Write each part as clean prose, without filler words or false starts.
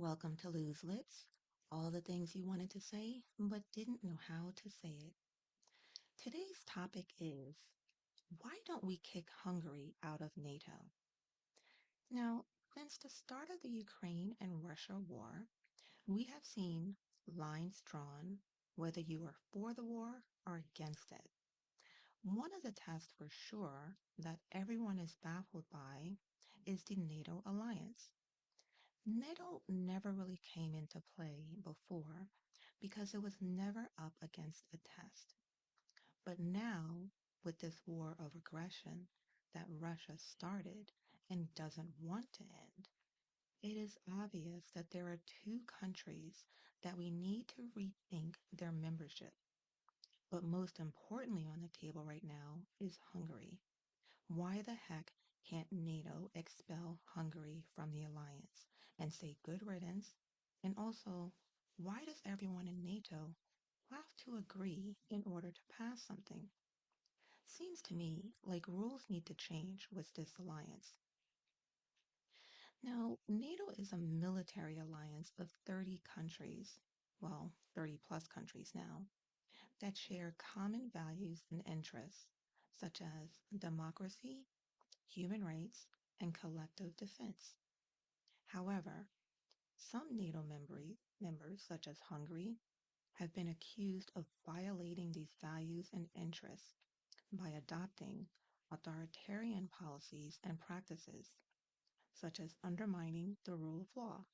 Welcome to Lose Lips, all the things you wanted to say but didn't know how to say it. Today's topic is, why don't we kick Hungary out of NATO? Now, since the start of the Ukraine and Russia war, we have seen lines drawn whether you are for the war or against it. One of the tests for sure that everyone is baffled by is the NATO alliance. NATO never really came into play before because it was never up against a test. But now, with this war of aggression that Russia started and doesn't want to end, it is obvious that there are two countries that we need to rethink their membership. But most importantly on the table right now is Hungary. Why the heck can't NATO expel Hungary from the alliance and say good riddance? And also, why does everyone in NATO have to agree in order to pass something? Seems to me like rules need to change with this alliance. Now, NATO is a military alliance of 30 countries, well, 30 plus countries now, that share common values and interests, such as democracy, human rights, and collective defense. However, some NATO members, such as Hungary, have been accused of violating these values and interests by adopting authoritarian policies and practices, such as undermining the rule of law,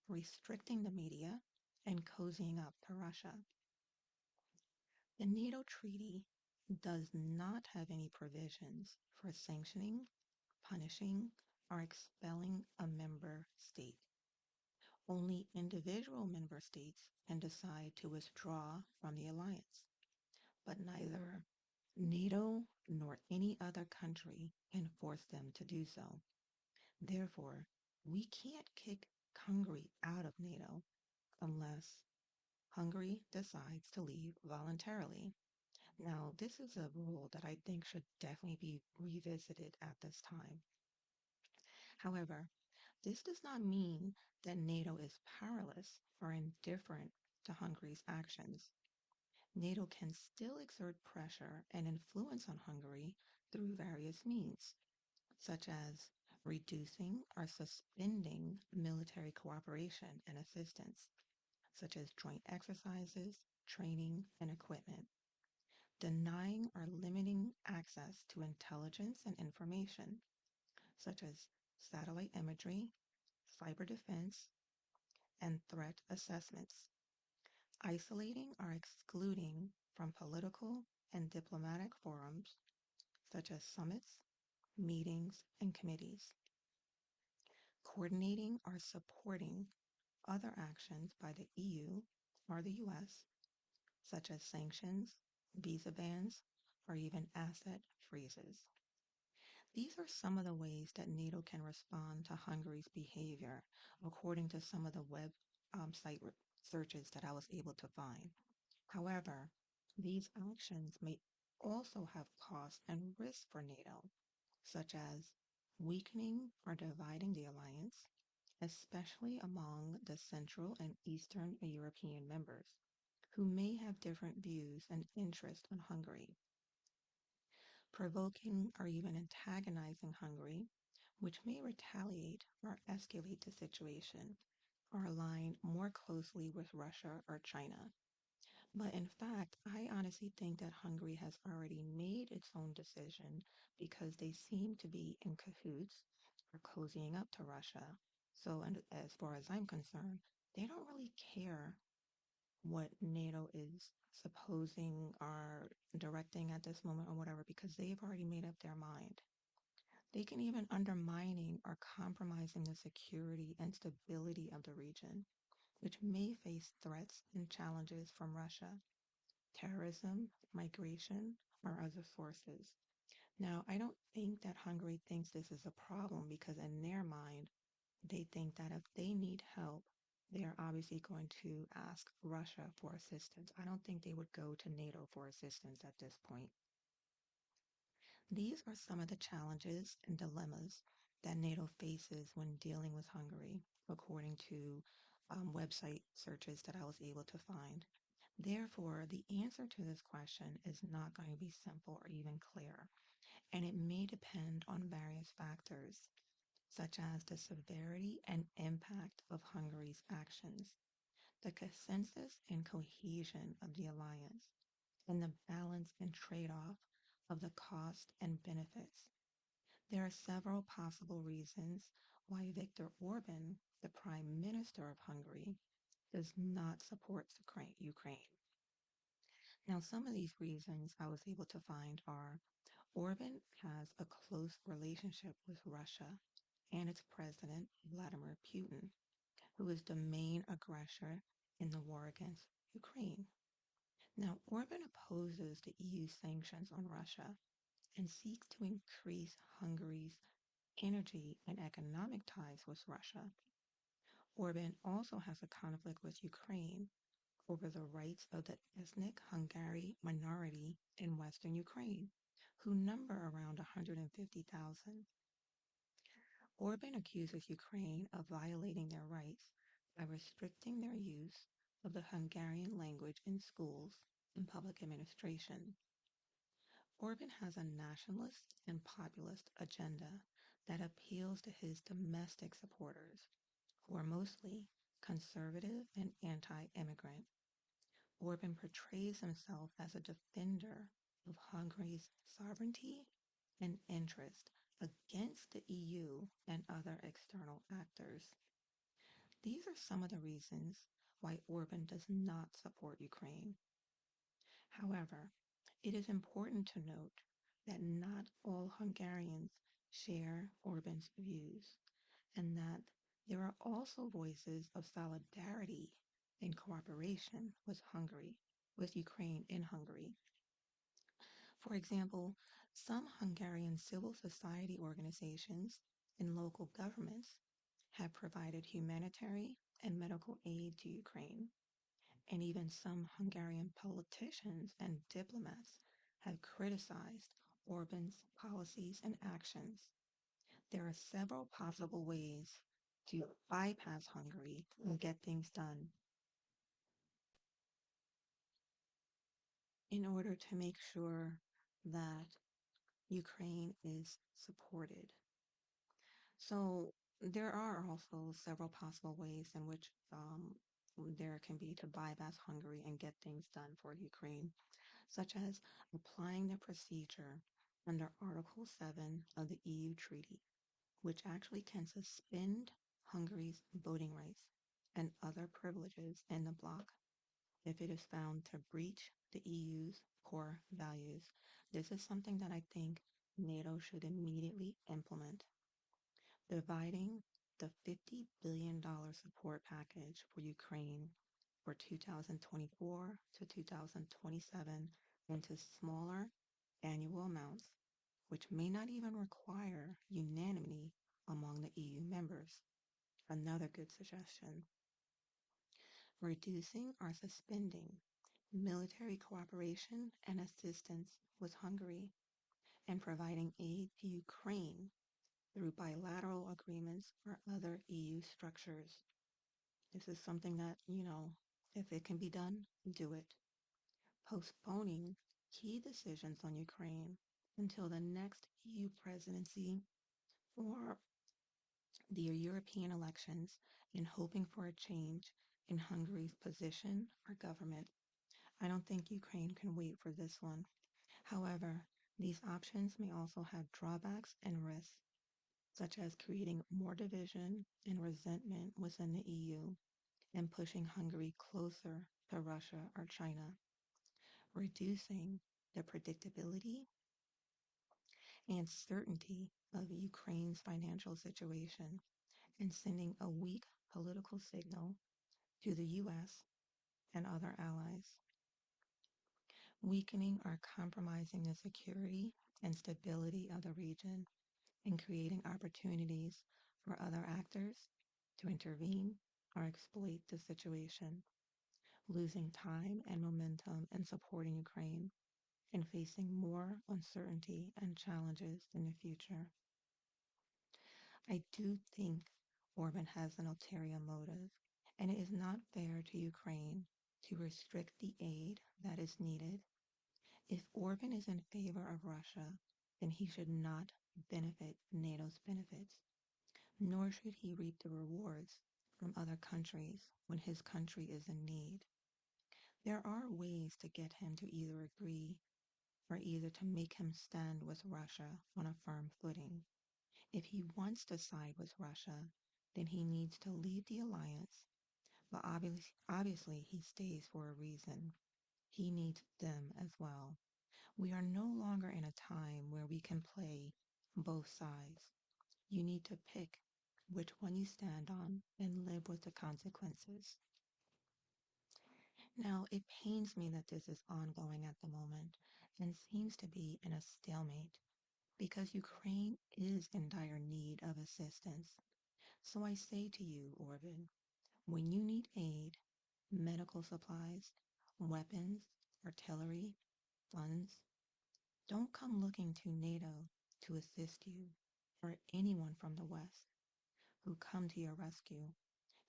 restricting the media, and cozying up to Russia. The NATO treaty does not have any provisions for sanctioning, punishing, or expelling a member state. Only individual member states can decide to withdraw from the alliance, but neither NATO nor any other country can force them to do so. Therefore, we can't kick Hungary out of NATO unless Hungary decides to leave voluntarily. Now, this is a rule that I think should definitely be revisited at this time. However, this does not mean that NATO is powerless or indifferent to Hungary's actions. NATO can still exert pressure and influence on Hungary through various means, such as reducing or suspending military cooperation and assistance, such as joint exercises, training, and equipment, denying or limiting access to intelligence and information, such as satellite imagery, cyber defense, and threat assessments, isolating or excluding from political and diplomatic forums such as summits, meetings, and committees, coordinating or supporting other actions by the EU or the US, such as sanctions, visa bans, or even asset freezes. These are some of the ways that NATO can respond to Hungary's behavior, according to some of the web site searches that I was able to find. However, these actions may also have costs and risks for NATO, such as weakening or dividing the alliance, especially among the Central and Eastern European members, who may have different views and interests on Hungary, provoking or even antagonizing Hungary, which may retaliate or escalate the situation, or align more closely with Russia or China. But in fact, I honestly think that Hungary has already made its own decision because they seem to be in cahoots or cozying up to Russia. So, and as far as I'm concerned, they don't really care what NATO is supposing or directing at this moment or whatever because they've already made up their mind. They can even undermining or compromising the security and stability of the region, which may face threats and challenges from Russia, terrorism, migration, or other sources. Now, I don't think that Hungary thinks this is a problem because in their mind, they think that if they need help, they are obviously going to ask Russia for assistance. I don't think they would go to NATO for assistance at this point. These are some of the challenges and dilemmas that NATO faces when dealing with Hungary, according to website searches that I was able to find. Therefore, the answer to this question is not going to be simple or even clear, and it may depend on various factors, such as the severity and impact of Hungary's actions, the consensus and cohesion of the alliance, and the balance and trade off of the cost and benefits. There are several possible reasons why Viktor Orban, the Prime Minister of Hungary, does not support Ukraine. Now, some of these reasons I was able to find are Orban has a close relationship with Russia and its president, Vladimir Putin, who is the main aggressor in the war against Ukraine. Now, Orban opposes the EU sanctions on Russia and seeks to increase Hungary's energy and economic ties with Russia. Orban also has a conflict with Ukraine over the rights of the ethnic Hungary minority in Western Ukraine, who number around 150,000. Orban accuses Ukraine of violating their rights by restricting their use of the Hungarian language in schools and public administration. Orban has a nationalist and populist agenda that appeals to his domestic supporters, who are mostly conservative and anti-immigrant. Orban portrays himself as a defender of Hungary's sovereignty and interest against the EU and other external actors. These are some of the reasons why Orban does not support Ukraine. However, it is important to note that not all Hungarians share Orban's views, and that there are also voices of solidarity and cooperation with Ukraine in Hungary. For example, some Hungarian civil society organizations and local governments have provided humanitarian and medical aid to Ukraine, and even some Hungarian politicians and diplomats have criticized Orban's policies and actions. There are several possible ways to bypass Hungary and get things done in order to make sure that Ukraine is supported. So there are also several possible ways in which there can be to bypass Hungary and get things done for Ukraine, such as applying the procedure under Article 7 of the EU Treaty, which actually can suspend Hungary's voting rights and other privileges in the bloc if it is found to breach the EU's core values. This is something that I think NATO should immediately implement. Dividing the $50 billion support package for Ukraine for 2024 to 2027 into smaller annual amounts, which may not even require unanimity among the EU members. Another good suggestion. Reducing or suspending military cooperation and assistance with Hungary, and providing aid to Ukraine through bilateral agreements or other EU structures. This is something that, if it can be done, do it. Postponing key decisions on Ukraine until the next EU presidency or the European elections and hoping for a change in Hungary's position or government. I don't think Ukraine can wait for this one. However, these options may also have drawbacks and risks, such as creating more division and resentment within the EU and pushing Hungary closer to Russia or China, reducing the predictability and certainty of Ukraine's financial situation, and sending a weak political signal to the US and other allies, weakening or compromising the security and stability of the region, and creating opportunities for other actors to intervene or exploit the situation, losing time and momentum in supporting Ukraine and facing more uncertainty and challenges in the future. I do think Orban has an ulterior motive, and it is not fair to Ukraine to restrict the aid that is needed. If Orban is in favor of Russia, then he should not benefit NATO's benefits, nor should he reap the rewards from other countries when his country is in need. There are ways to get him to either agree or either to make him stand with Russia on a firm footing. If he wants to side with Russia, then he needs to leave the alliance, but obviously he stays for a reason. He needs them as well. We are no longer in a time where we can play both sides. You need to pick which one you stand on and live with the consequences. Now, it pains me that this is ongoing at the moment and seems to be in a stalemate because Ukraine is in dire need of assistance. So I say to you, Orban, when you need aid, medical supplies, weapons, artillery, funds, don't come looking to NATO to assist you or anyone from the West who come to your rescue.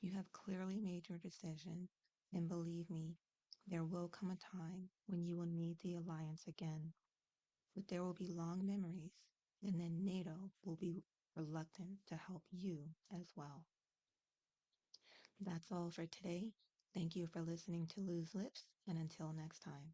You have clearly made your decision, and believe me, there will come a time when you will need the alliance again, but there will be long memories, and then NATO will be reluctant to help you as well. That's all for today. Thank you for listening to Lose Lips, and until next time.